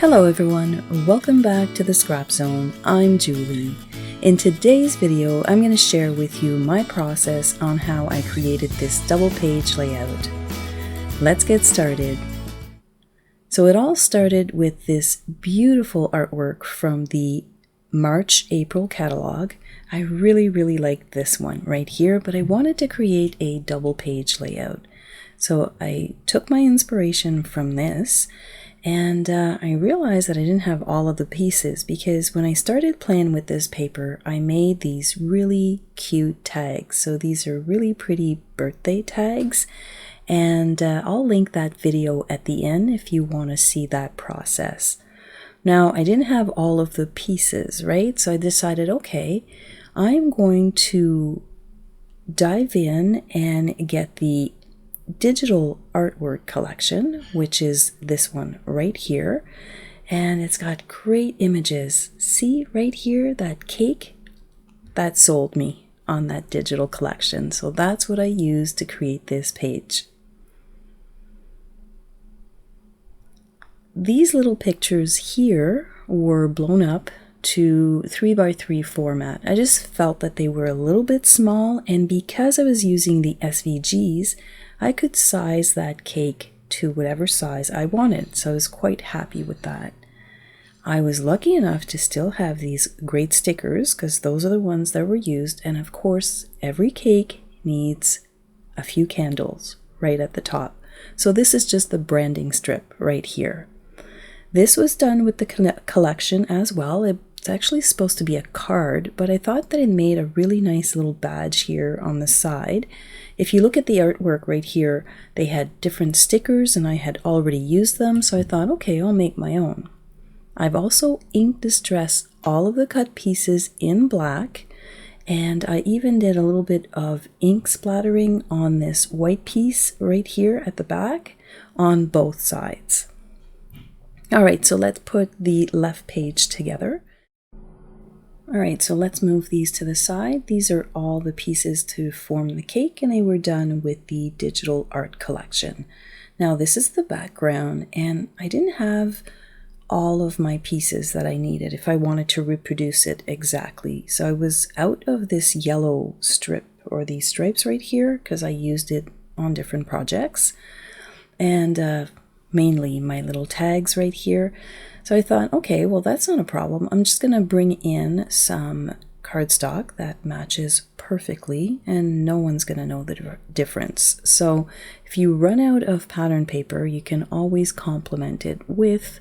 Hello everyone, welcome back to the Scrap Zone. I'm Julie. In today's video, I'm going to share with you my process on how I created this double page layout. Let's get started. So it all started with this beautiful artwork from the March-April catalog. I really liked this one right here, but I wanted to create a double page layout. So I took my inspiration from this, and I realized that I didn't have all of the pieces because when I started playing with this paper, I made these really cute tags. So these are really pretty birthday tags, and I'll link that video at the end if you want to see that process. Now, I didn't have all of the pieces, right? So I decided, okay, I'm going to dive in and get the digital artwork collection, which is this one right here, and it's got great images. See right here, that cake, that sold me on that digital collection. So that's what I used to create this page. These little pictures here were blown up to 3x3 format. I just felt that they were a little bit small, and because I was using the SVGs, I could size that cake to whatever size I wanted, so I was quite happy with that. I was lucky enough to still have these great stickers because those are the ones that were used, and of course every cake needs a few candles right at the top. So this is just the branding strip right here. This was done with the collection as well. It's actually supposed to be a card, but I thought that it made a really nice little badge here on the side. If you look at the artwork right here, they had different stickers and I had already used them, so I thought, okay, I'll make my own. I've also ink distressed all of the cut pieces in black, and I even did a little bit of ink splattering on this white piece right here at the back on both sides. Alright, so let's put the left page together. Alright, so let's move these to the side. These are all the pieces to form the cake, and they were done with the digital art collection. Now this is the background, and I didn't have all of my pieces that I needed if I wanted to reproduce it exactly. So I was out of this yellow strip, or these stripes right here, because I used it on different projects, and mainly my little tags right here. So I thought, okay, well, that's not a problem. I'm just going to bring in some cardstock that matches perfectly, and no one's going to know the difference. So if you run out of pattern paper, you can always complement it with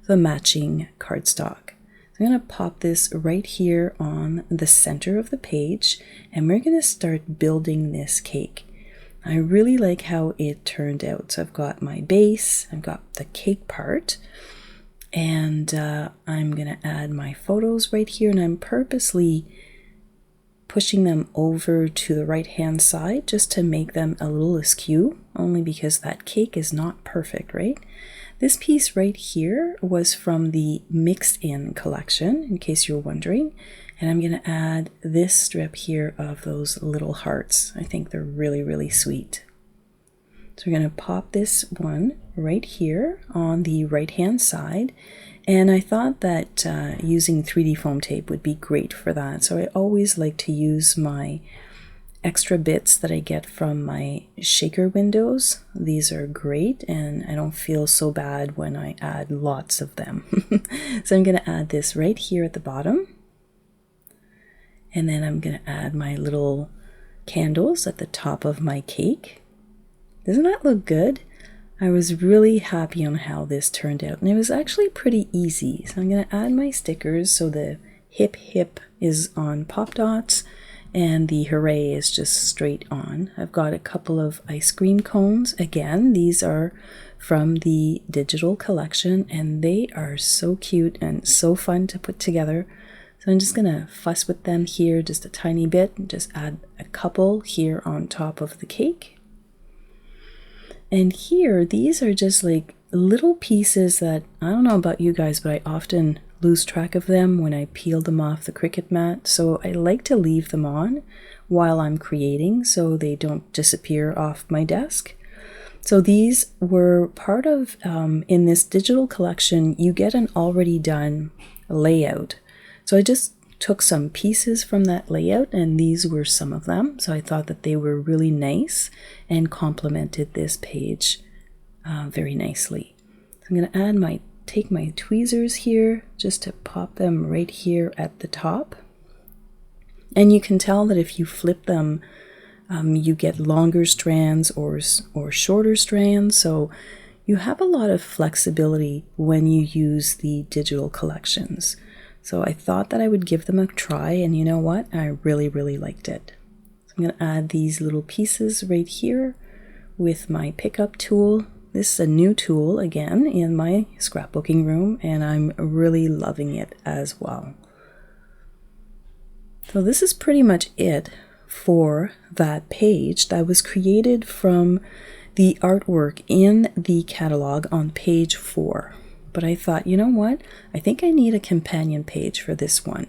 the matching cardstock. So I'm going to pop this right here on the center of the page, and we're going to start building this cake. I really like how it turned out. So I've got my base, I've got the cake part, and I'm going to add my photos right here, and I'm purposely pushing them over to the right hand side just to make them a little askew, only because that cake is not perfect, right? This piece right here was from the Mixed In collection, in case you're wondering, and I'm going to add this strip here of those little hearts. I think they're really sweet. So we're going to pop this one right here on the right hand side, and I thought that using 3D foam tape would be great for that. So I always like to use my extra bits that I get from my shaker windows. These are great, and I don't feel so bad when I add lots of them. So I'm going to add this right here at the bottom, and then I'm going to add my little candles at the top of my cake. Doesn't that look good? I was really happy on how this turned out, and it was actually pretty easy. So I'm going to add my stickers. So the hip is on pop dots, and the hooray is just straight on. I've got a couple of ice cream cones. Again, these are from the digital collection, and they are so cute and so fun to put together. So I'm just going to fuss with them here just a tiny bit, and just add a couple here on top of the cake. And here, these are just like little pieces that, I don't know about you guys, but I often lose track of them when I peel them off the Cricut mat. So I like to leave them on while I'm creating so they don't disappear off my desk. So these were part of, in this digital collection, you get an already done layout. So I just took some pieces from that layout, and these were some of them. So I thought that they were really nice and complemented this page very nicely. So I'm going to take my tweezers here just to pop them right here at the top. And you can tell that if you flip them, you get longer strands or shorter strands. So you have a lot of flexibility when you use the digital collections. So I thought that I would give them a try, and you know what? I really, really liked it. So I'm going to add these little pieces right here with my pickup tool. This is a new tool, again, in my scrapbooking room, and I'm really loving it as well. So this is pretty much it for that page that was created from the artwork in the catalog on page 4. But I thought, you know what? I think I need a companion page for this one.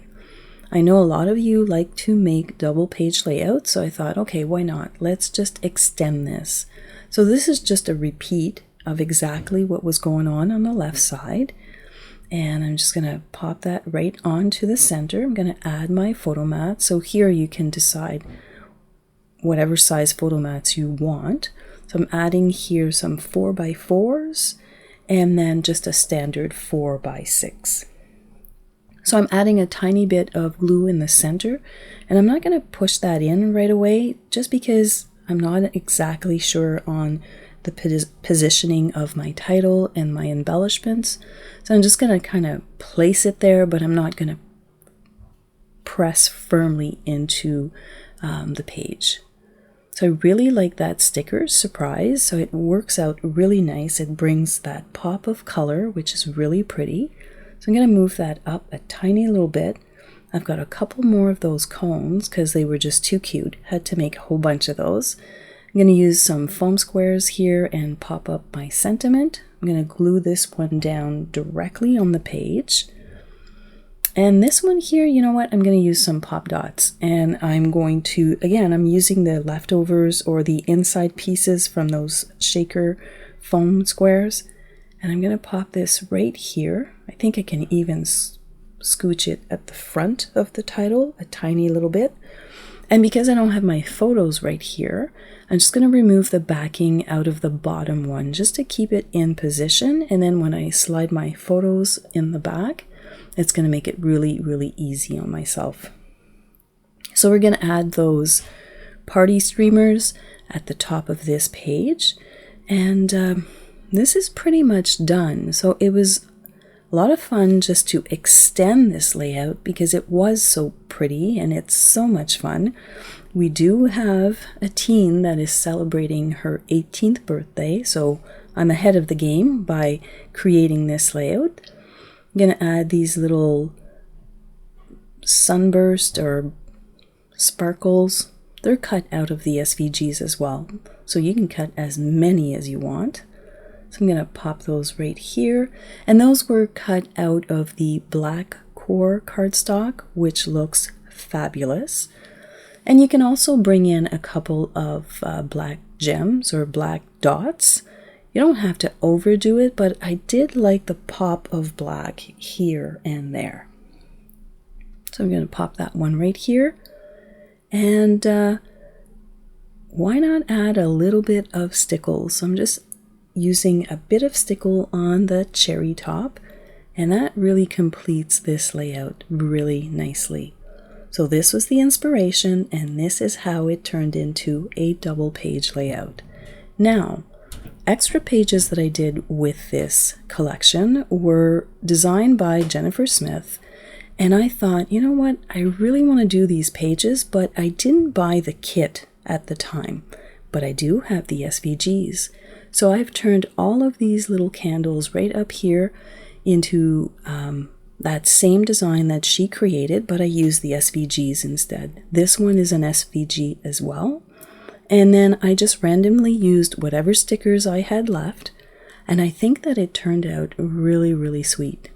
I know a lot of you like to make double page layouts, so I thought, okay, why not? Let's just extend this. So this is just a repeat of exactly what was going on the left side. And I'm just going to pop that right onto the center. I'm going to add my photo mat. So here you can decide whatever size photo mats you want. So I'm adding here some 4x4s. And then just a standard 4x6. So I'm adding a tiny bit of glue in the center, and I'm not going to push that in right away just because I'm not exactly sure on the positioning of my title and my embellishments. So I'm just going to kind of place it there, but I'm not going to press firmly into the page. So I really like that sticker, surprise. So it works out really nice. It brings that pop of color, which is really pretty. So I'm going to move that up a tiny little bit. I've got a couple more of those cones because they were just too cute. Had to make a whole bunch of those. I'm going to use some foam squares here and pop up my sentiment. I'm going to glue this one down directly on the page. And this one here, you know what, I'm going to use some pop dots, and I'm going to, again, I'm using the leftovers or the inside pieces from those shaker foam squares, and I'm going to pop this right here. I think I can even scooch it at the front of the title a tiny little bit. And because I don't have my photos right here, I'm just going to remove the backing out of the bottom one just to keep it in position, and then when I slide my photos in the back, it's going to make it really, really easy on myself. So we're going to add those party streamers at the top of this page. And this is pretty much done. So it was a lot of fun just to extend this layout because it was so pretty and it's so much fun. We do have a teen that is celebrating her 18th birthday. So I'm ahead of the game by creating this layout. I'm going to add these little sunburst or sparkles. They're cut out of the SVGs as well, so you can cut as many as you want. So I'm going to pop those right here, and those were cut out of the black core cardstock, which looks fabulous. And you can also bring in a couple of black gems or black dots. You don't have to overdo it, but I did like the pop of black here and there. So I'm going to pop that one right here. And why not add a little bit of stickles? So I'm just using a bit of stickle on the cherry top, and that really completes this layout really nicely. So this was the inspiration, and this is how it turned into a double page layout. Now, extra pages that I did with this collection were designed by Jennifer Smith, and I thought, you know what, I really want to do these pages, but I didn't buy the kit at the time, but I do have the SVGs. So I've turned all of these little candles right up here into that same design that she created, but I used the SVGs instead. This one is an SVG as well. And then I just randomly used whatever stickers I had left, and I think that it turned out really, really sweet.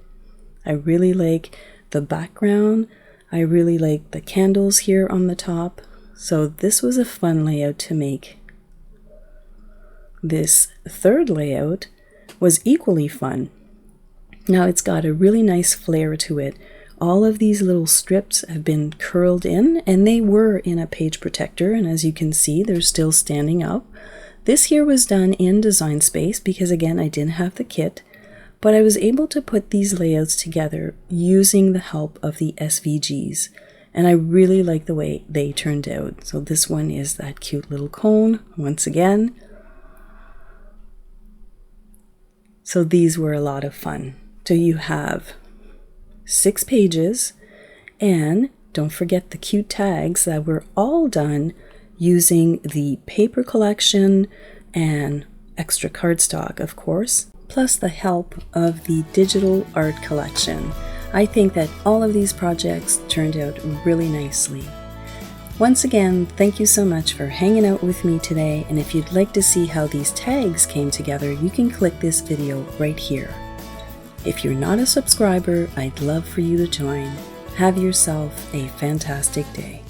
I really like the background. I really like the candles here on the top. So this was a fun layout to make. this third layout was equally fun. Now it's got a really nice flair to it. All of these little strips have been curled in, and they were in a page protector, and as you can see, they're still standing up. This here was done in Design Space because, again, I didn't have the kit, but I was able to put these layouts together using the help of the SVGs, and I really like the way they turned out. So this one is that cute little cone, once again. So these were a lot of fun. So you have 6 pages, and don't forget the cute tags that were all done using the paper collection and extra cardstock, of course, plus the help of the digital art collection. I think that all of these projects turned out really nicely. Once again, thank you so much for hanging out with me today, and if you'd like to see how these tags came together, you can click this video right here. If you're not a subscriber, I'd love for you to join. Have yourself a fantastic day.